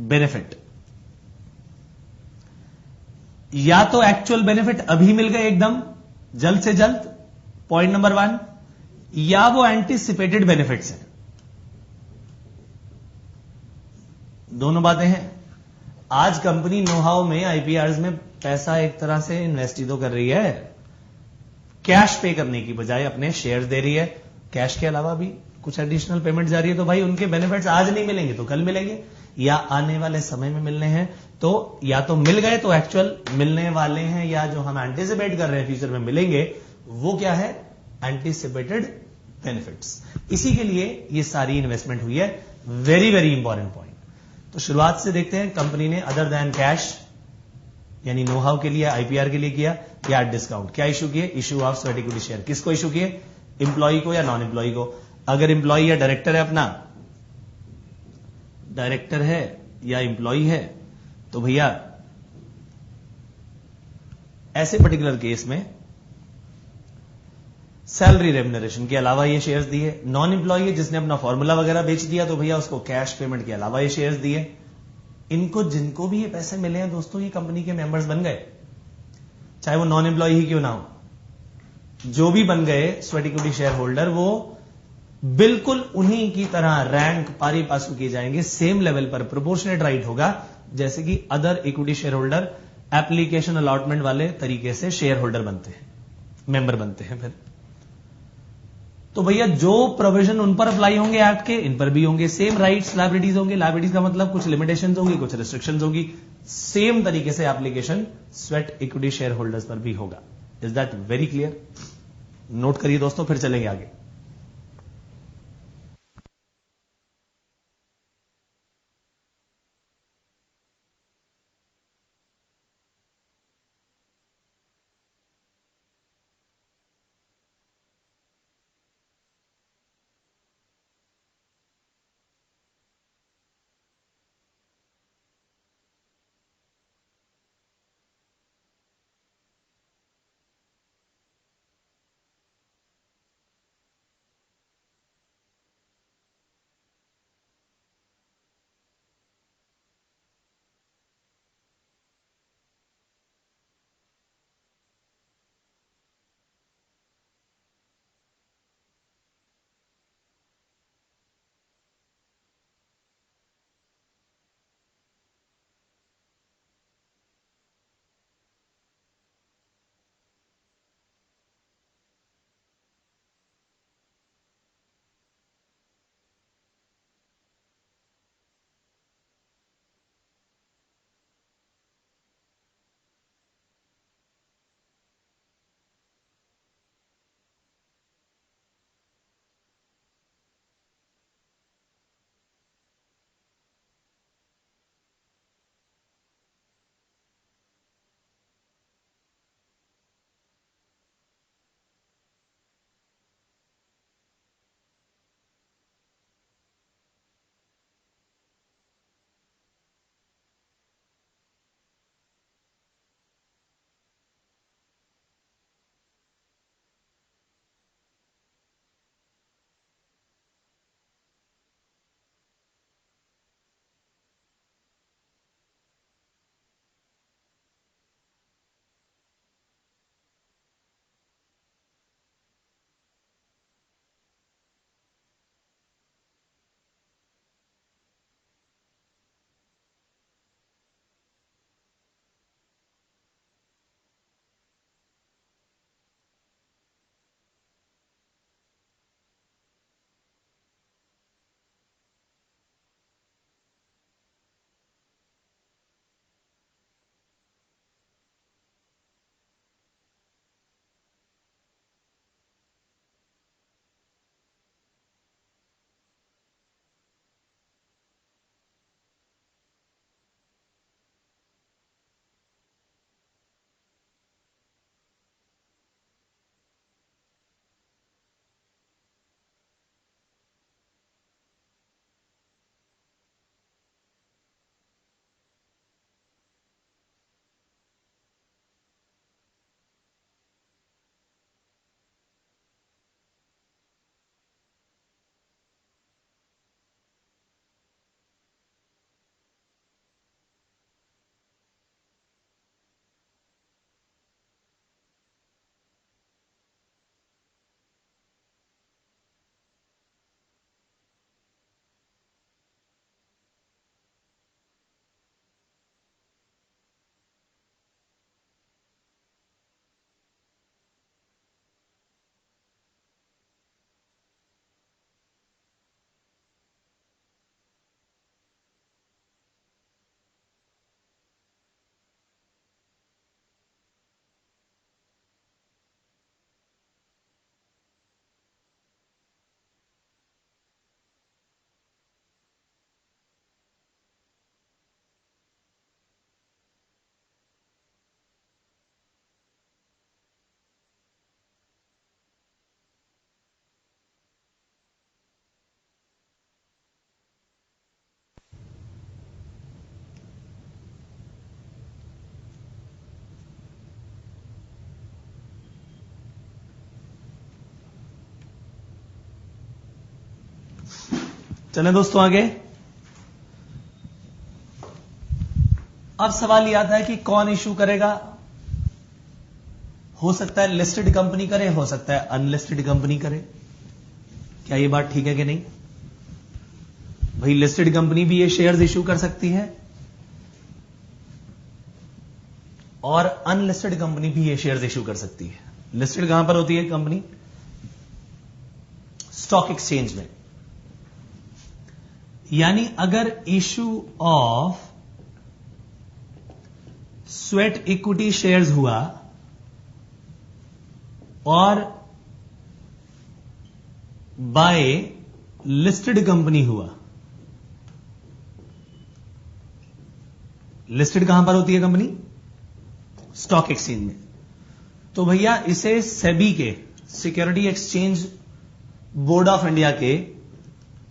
बेनिफिट। या तो एक्चुअल बेनिफिट अभी मिल गए एकदम जल्द से जल्द, पॉइंट नंबर 1, या वो एंटीसिपेटेड बेनिफिट्स हैं। दोनों बातें हैं। आज कंपनी नो हाउ में, आईपीआर्स में पैसा एक तरह से इन्वेस्ट ही तो कर रही है, कैश पे करने की बजाय अपने शेयर्स दे रही है। कैश के अलावा भी कुछ एडिशनल पेमेंट जा रही है, तो भाई उनके बेनिफिट्स आज नहीं मिलेंगे तो कल मिलेंगे, या आने वाले समय में मिलने हैं। तो या तो मिल गए तो एक्चुअल मिलने वाले हैं, या जो हम एंटीसिपेट कर रहे हैं फ्यूचर में मिलेंगे, वो क्या है? Anticipated benefits. इसी के लिए ये सारी इन्वेस्टमेंट हुई है। Very very important point. तो शुरुआत से देखते हैं, कंपनी ने अदर देन कैश यानी नो हाउ के लिए, आईपीआर के लिए किया, या डिस्काउंट। क्या इशू किए? Issue of sweat equity share. किसको इशू किए? एम्प्लॉय को या नॉन एम्प्लॉय को? अगर एम्प्लॉय या डायरेक्टर है, अपना डायरेक्टर है या एम्प्लॉय है, तो भैया ऐसे पर्टिकुलर केस में सैलरी रेम्यूनरेशन के अलावा ये शेयर्स दिए। नॉन एम्प्लॉय है जिसने अपना फॉर्मूला वगैरह बेच दिया, तो भैया उसको कैश पेमेंट के अलावा ये शेयर्स दिए। इनको जिनको भी ये पैसे मिले हैं दोस्तों, ये कंपनी के मेंबर्स बन गए, चाहे वो नॉन एम्प्लॉय ही क्यों ना हो। जो भी बन गए स्वेट इक्विटी शेयर होल्डर, वो बिल्कुल उन्हीं की तरह रैंक पारी पासू किए जाएंगे, सेम लेवल पर प्रोपोर्शनेट राइट होगा जैसे कि other equity share holder application allotment वाले तरीके से शेयर होल्डर बनते हैं, मेंबर बनते हैं। फिर तो भैया जो प्रोविजन उन पर अप्लाई होंगे एक्ट के, इन पर भी होंगे। सेम राइट्स, लायबिलिटीज होंगे। लायबिलिटीज का मतलब कुछ लिमिटेशंस होंगी, कुछ रिस्ट्रिक्शंस होगी। सेम तरीके से application sweat equity share holders पर भी होगा। Is that very clear? Note करिए दोस्तों, फिर चलेंगे आगे। चलें दोस्तों आगे। अब सवाल यह आता है कि कौन इशू करेगा। हो सकता है लिस्टेड कंपनी करे, हो सकता है अनलिस्टेड कंपनी करे। क्या यह बात ठीक है कि नहीं भाई? लिस्टेड कंपनी भी ये शेयर्स इशू कर सकती है और अनलिस्टेड कंपनी भी ये शेयर्स इशू कर सकती है। लिस्टेड कहां पर होती है कंपनी? स्टॉक एक्सचेंज में। यानी अगर issue of sweat equity shares हुआ और बाय लिस्टेड कंपनी हुआ। लिस्टेड कहां पर होती है कंपनी? स्टॉक एक्सचेंज में। तो भैया इसे सेबी के, security exchange board of India के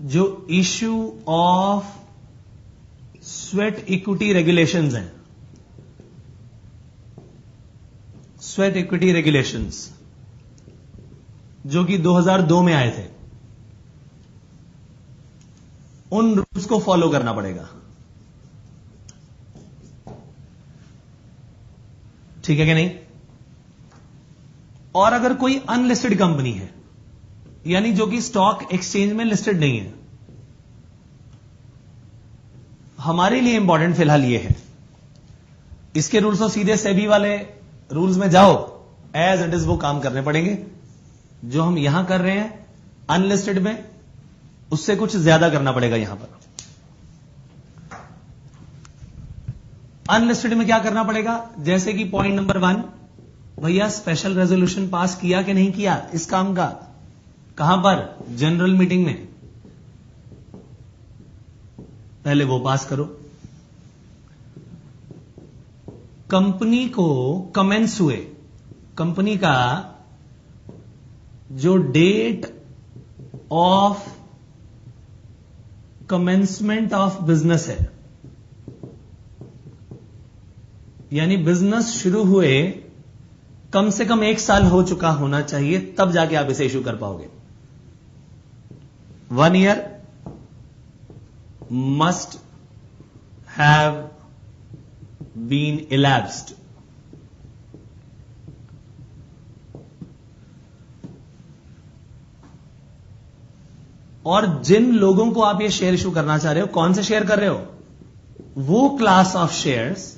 जो issue of sweat equity regulations हैं, स्वेट इक्विटी रेगुलेशंस जो कि 2002 में आए थे, उन रूल्स को फॉलो करना पड़ेगा। ठीक है कि नहीं? और अगर कोई अनलिस्टेड कंपनी है, यानी जो कि स्टॉक एक्सचेंज में लिस्टेड नहीं है, हमारे लिए इंपॉर्टेंट फिलहाल ये है, इसके रूल्स तो सीधे सेबी वाले रूल्स में जाओ, एज इट इज वो काम करने पड़ेंगे। जो हम यहां कर रहे हैं अनलिस्टेड में, उससे कुछ ज्यादा करना पड़ेगा। यहां पर अनलिस्टेड में क्या करना पड़ेगा? जैसे कि पॉइंट नंबर 1, भैया स्पेशल रेजोल्यूशन पास किया कि नहीं किया इस काम का? कहां पर? जनरल मीटिंग में। पहले वो पास करो। कंपनी को कमेंस हुए, कंपनी का जो date of commencement of business है, यानी बिजनेस शुरू हुए कम से कम 1 साल हो चुका होना चाहिए, तब जाके आप इसे इश्यू कर पाओगे। 1 year must have been elapsed. और जिन लोगों को आप ये शेयर इशू करना चाह रहे हो, कौन से शेयर कर रहे हो? वो क्लास ऑफ शेयर्स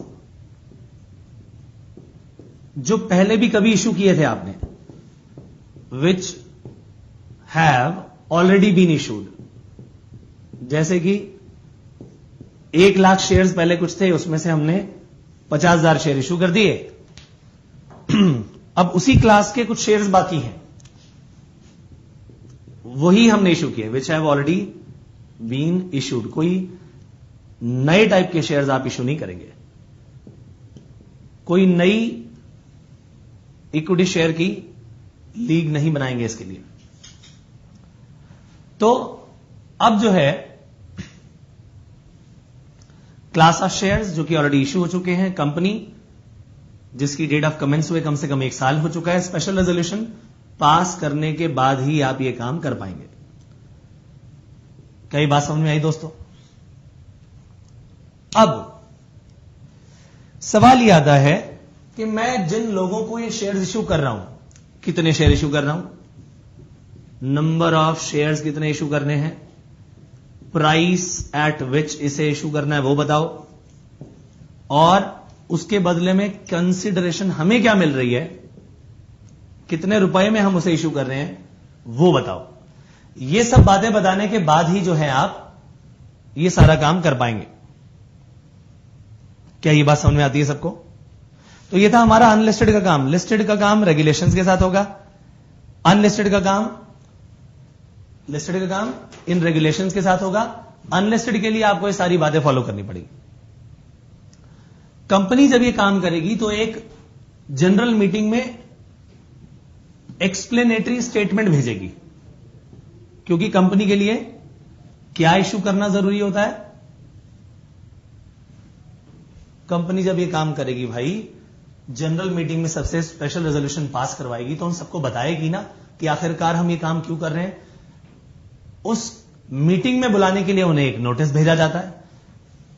जो पहले भी कभी इशू किए थे आपने, which have already been issued. जैसे कि 1 लाख शेयर्स पहले कुछ थे, उसमें से हमने 50,000 शेयर इशू कर दिए। अब उसी क्लास के कुछ शेयर्स बाकी हैं, वही हमने इशू किए, which have already been issued. कोई नए टाइप के शेयर्स आप इशू नहीं करेंगे, कोई नई इक्विटी शेयर की लीग नहीं बनाएंगे इसके लिए। तो अब जो है क्लास ऑफ शेयर्स जो कि ऑलरेडी इशू हो चुके हैं, कंपनी जिसकी डेट ऑफ कमेंस हुए कम से कम 1 साल हो चुका है, स्पेशल रेजोल्यूशन पास करने के बाद ही आप ये काम कर पाएंगे। क्या ये बात समझ में आई दोस्तों? अब सवाल यह आता है कि मैं जिन लोगों को ये शेयर्स इशू कर रहा हूं, कितने शेयर इशू कर रहा हूं, नंबर ऑफ शेयर्स कितने इशू करने हैं, प्राइस एट विच इसे इशू करना है वो बताओ, और उसके बदले में कंसिडरेशन हमें क्या मिल रही है, कितने रुपए में हम उसे इशू कर रहे हैं वो बताओ। ये सब बातें बताने के बाद ही जो है आप ये सारा काम कर पाएंगे। क्या ये बात समझ में आती है सबको? तो ये था हमारा अनलिस्टेड का काम। लिस्टेड का काम रेगुलेशंस के साथ होगा, अनलिस्टेड का काम, लिस्टेड का काम इन रेगुलेशंस के साथ होगा। अनलिस्टेड के लिए आपको ये सारी बातें फॉलो करनी पड़ेगी। कंपनी जब ये काम करेगी तो एक जनरल मीटिंग में एक्सप्लेनेटरी स्टेटमेंट भेजेगी, क्योंकि कंपनी के लिए क्या इशू करना जरूरी होता है। कंपनी जब ये काम करेगी भाई, जनरल मीटिंग में सबसे स्पेशल रेजोल्यूशन पास करवाएगी, तो उन सबको बताएगी ना कि आखिरकार हम ये काम क्यों कर रहे हैं। उस मीटिंग में बुलाने के लिए उन्हें एक नोटिस भेजा जाता है,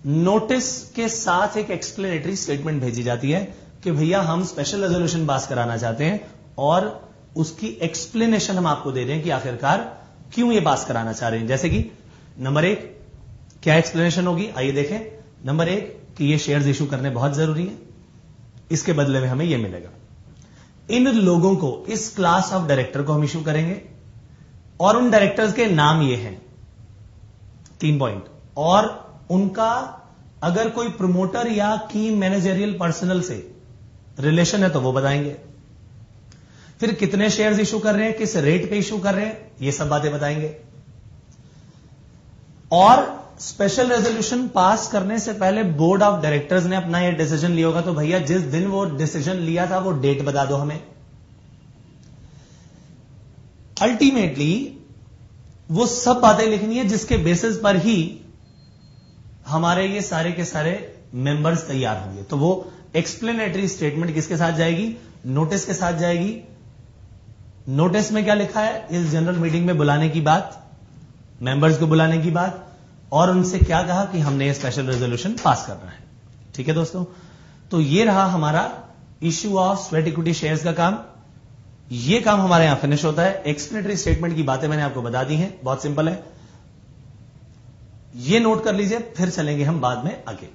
नोटिस के साथ एक एक्सप्लेनेटरी स्टेटमेंट भेजी जाती है कि भैया हम स्पेशल रेजोल्यूशन पास कराना चाहते हैं, और उसकी एक्सप्लेनेशन हम आपको दे रहे हैं कि आखिरकार क्यों ये पास कराना चाह रहे हैं। जैसे कि नंबर 1 क्या एक्सप्लेनेशन होगी, आइए देखें। नंबर 1 कि ये शेयर्स इशू करने बहुत जरूरी है, इसके बदले में हमें ये मिलेगा। इन लोगों को, इस क्लास ऑफ डायरेक्टर को हम इशू करेंगे, और उन डायरेक्टर्स के नाम ये हैं, 3 पॉइंट, और उनका अगर कोई प्रमोटर या की मैनेजरियल पर्सनल से रिलेशन है तो वो बताएंगे। फिर कितने शेयर्स इशू कर रहे हैं, किस रेट पे इशू कर रहे हैं, ये सब बातें बताएंगे। और स्पेशल रेजोल्यूशन पास करने से पहले बोर्ड ऑफ डायरेक्टर्स ने अपना ये डिसीजन लिया होगा, तो भैया जिस दिन वो डिसीजन लिया था वो डेट बता दो हमें। अल्टीमेटली वो सब बातें लिखनी है जिसके बेसिस पर ही हमारे ये सारे के सारे मेंबर्स तैयार होंगे। तो वो एक्सप्लेनेटरी स्टेटमेंट किसके साथ जाएगी, नोटिस के साथ जाएगी। नोटिस में क्या लिखा है, इस जनरल मीटिंग में बुलाने की बात, मेंबर्स को बुलाने की बात, और उनसे क्या कहा कि हमने ये स्पेशल रेजोल्यूशन पास करना है। ठीक है दोस्तों, तो ये रहा हमारा issue of sweat equity shares का काम। ये काम हमारे यहां फिनिश होता है। एक्सप्लेनेटरी स्टेटमेंट की बातें मैंने आपको बता दी हैं, बहुत सिंपल है, ये नोट कर लीजिए, फिर चलेंगे हम बाद में आगे।